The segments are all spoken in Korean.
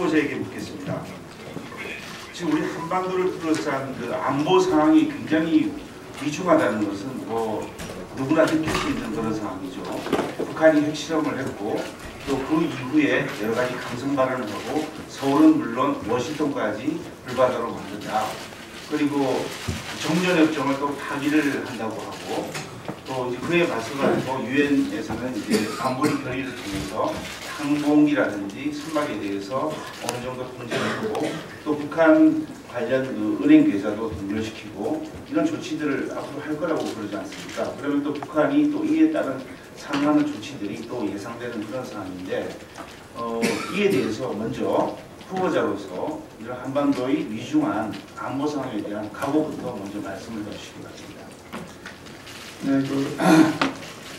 후보자에게 묻겠습니다. 지금 우리 한반도를 둘러싼 그 안보 상황이 굉장히 위중하다는 것은 뭐 누구나 느낄 수 있는 그런 상황이죠. 북한이 핵실험을 했고 또 그 이후에 여러 가지 강성 발언을 하고 서울은 물론 워싱턴까지 불바다로 만든다. 그리고 정전협정을 또 파기를 한다고 하고 또 이제 그에 맞서가지고 유엔에서는 이제 안보리 결의를 통해서 항공기라든지 선박에 대해서 어느 정도 통제를 하고 또 북한 관련 그 은행 계좌도 동결시키고 이런 조치들을 앞으로 할 거라고 그러지 않습니까? 그러면 또 북한이 또 이에 따른 상응하는 조치들이 또 예상되는 그런 상황인데 이에 대해서 먼저 후보자로서 이런 한반도의 위중한 안보 상황에 대한 각오부터 먼저 말씀을 해주시기 바랍니다. 네,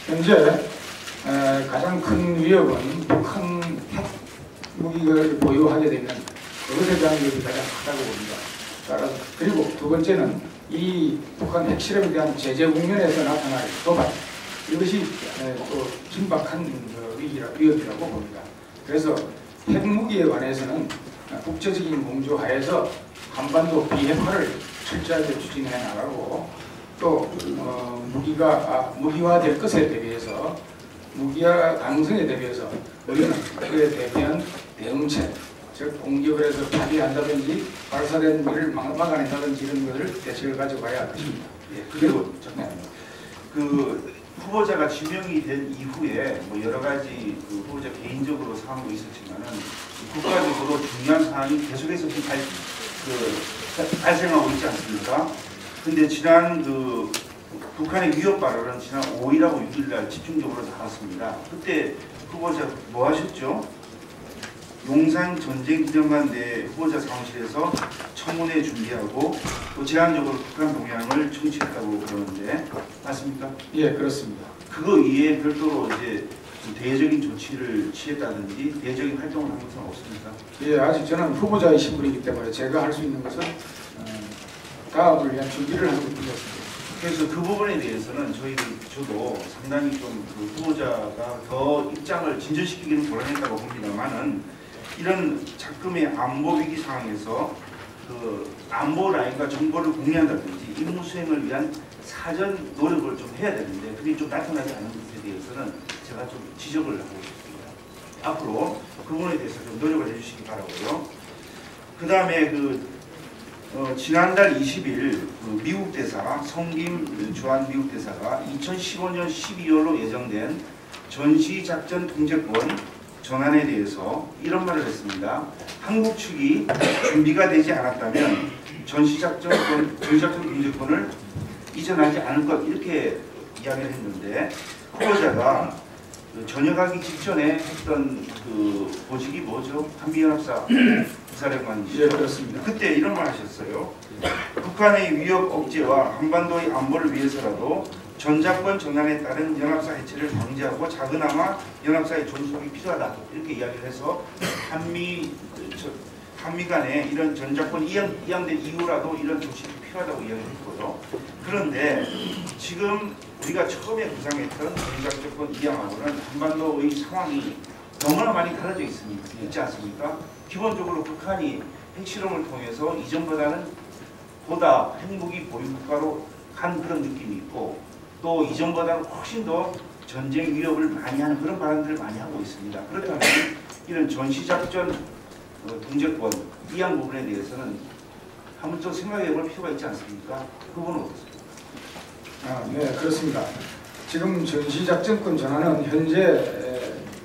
현재 가장 큰 위협은 북한 핵 무기를 보유하게 되면 그것에 대한 위협이 가장 크다고 봅니다. 따라서 그리고 두 번째는 이 북한 핵실험에 대한 제재 국면에서 나타날 도발 이것이 또 긴박한 위협이라고 봅니다. 그래서 핵무기에 관해서는 국제적인 공조하에서 한반도 비핵화를 철저하게 추진해 나가고 또 무기화될 것에 대비해서 무기화 가능성에 대비해서 우리는 그에 대비한 대응책, 즉 공격을 해서 파괴한다든지 발사된 무기를 막아낸다든지 이런 것을 대책을 가져가야 할 것입니다. 예, 그리고 잠깐만요. 그 후보자가 지명이 된 이후에 뭐 여러 가지 그 후보자 개인적으로 상황도 있었지만은 국가적으로 중요한 상황이 계속해서 지금 발생하고 있지 않습니까? 근데 지난 그 북한의 위협 발언은 지난 5일하고 6일날 집중적으로 나왔습니다. 그때 후보자 뭐 하셨죠? 용산 전쟁기념관 내 후보자 사무실에서 청문회 준비하고 또 제한적으로 북한 동향을 청취했다고 그러는데 맞습니까? 예, 그렇습니다. 그거 이외에 별도로 이제 대외적인 조치를 취했다든지 대외적인 활동을 한 것은 없습니까? 예, 아직 저는 후보자의 신분이기 때문에 제가 할 수 있는 것은 다음을 위한 준비를 하고 있는 것입니다. 그래서 그 부분에 대해서는 저도 상당히 좀 그 후보자가 더 입장을 진전시키기는 곤란했다고 봅니다만은 이런 자금의 안보 위기 상황에서 그 안보 라인과 정보를 공유한다든지 임무 수행을 위한 사전 노력을 좀 해야 되는데 그게 좀 나타나지 않는 것에 대해서는 제가 좀 지적을 하고 싶습니다. 앞으로 그 부분에 대해서 좀 노력을 해주시기 바라고요. 그 다음에 지난달 20일 그 미국 대사 성김 주한 미국 대사가 2015년 12월로 예정된 전시작전 통제권 전환에 대해서 이런 말을 했습니다. 한국 측이 준비가 되지 않았다면 전시작전 통제권을 이전하지 않을 것 이렇게 이야기를 했는데 후보자가 전역하기 직전에 했던 그 보직이 뭐죠? 한미연합사 부사령관이시죠? 예, 그렇습니다. 그때 이런 말 하셨어요. 북한의 위협 억제와 한반도의 안보를 위해서라도 전자권 전환에 따른 연합사 해체를 방지하고 작은아마 연합사의 존속이 필요하다 이렇게 이야기를 해서 한미 간에 이런 전자권 이양된 이후라도 이런 조치가 필요하다고 이야기를 했거든요. 그런데 지금 우리가 처음에 구상했던 전자권 이양하고는 한반도의 상황이 너무나 많이 달라져 있지 않습니까? 기본적으로 북한이 핵실험을 통해서 이전보다는 보다 핵무기 보유 국가로 간 그런 느낌이 있고 또 이전보다는 훨씬 더 전쟁 위협을 많이 하는 그런 발언들을 많이 하고 있습니다. 그렇다면 이런 전시작전 통제권 이양 부분에 대해서는 한번 좀 생각해 볼 필요가 있지 않습니까? 그 부분은 어떻습니까? 네, 그렇습니다. 지금 전시작전권 전환은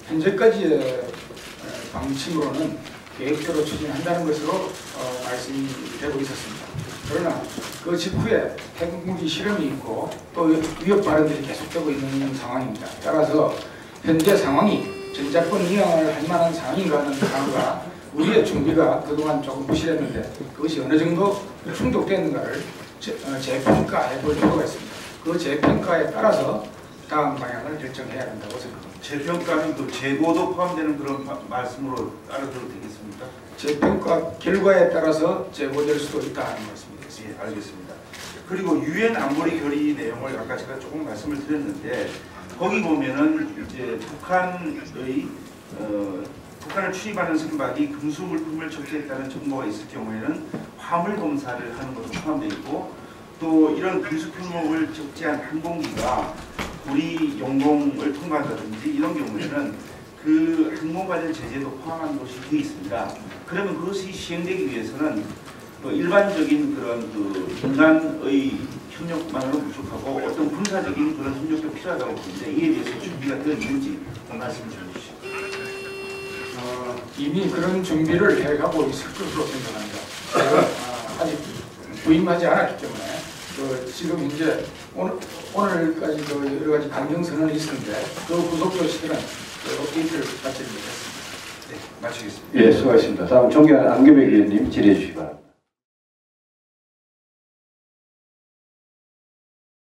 현재까지의 방침으로는 계획대로 추진한다는 것으로 말씀이 되고 있었습니다. 그러나 그 직후에 핵무기 실험이 있고 또 위협 발언들이 계속되고 있는 상황입니다. 따라서 현재 상황이 전자권 이양을 할 만한 상황인가 하는 상황과 우리의 준비가 그동안 조금 부실했는데 그것이 어느 정도 충족되는가를 재평가해 볼 필요가 있습니다. 그 재평가에 따라서 다음 방향을 결정해야 한다고 생각합니다. 재평가는 그 재고도 포함되는 그런 말씀으로 알아들어도 되겠습니까? 재평가 결과에 따라서 재고될 수도 있다는 말씀입니다. 예, 알겠습니다. 그리고 유엔 안보리 결의 내용을 아까 제가 조금 말씀을 드렸는데 거기 보면은 이제 북한의 북한을 출입하는 선박이 금수 물품을 적재했다는 정보가 있을 경우에는 화물 검사를 하는 것도 포함되어 있고, 또 이런 금수 품목을 적재한 항공기가 우리 영공을 통과한다든지 이런 경우에는 그 항공 관련 제재도 포함한 것이 되어 있습니다. 그러면 그것이 시행되기 위해서는 일반적인 그런 민간의 협력만으로 부족하고 어떤 군사적인 그런 협력도 필요하다고 보는데, 이에 대해서 준비가 되어 있는지 말씀 좀 주시죠. 이미 그런 준비를 해가고 있을 것으로 생각합니다. 제가 아직 부임하지 않았기 때문에 지금 이제 오늘까지 여러 가지 강경선언이 있었는데 그 후속 조치들은 업데이트를 마치는 것 같습니다. 네, 마치겠습니다. 예, 수고하셨습니다. 다음 존경하는 안규백 의원님 질의해 주시기 바랍니다.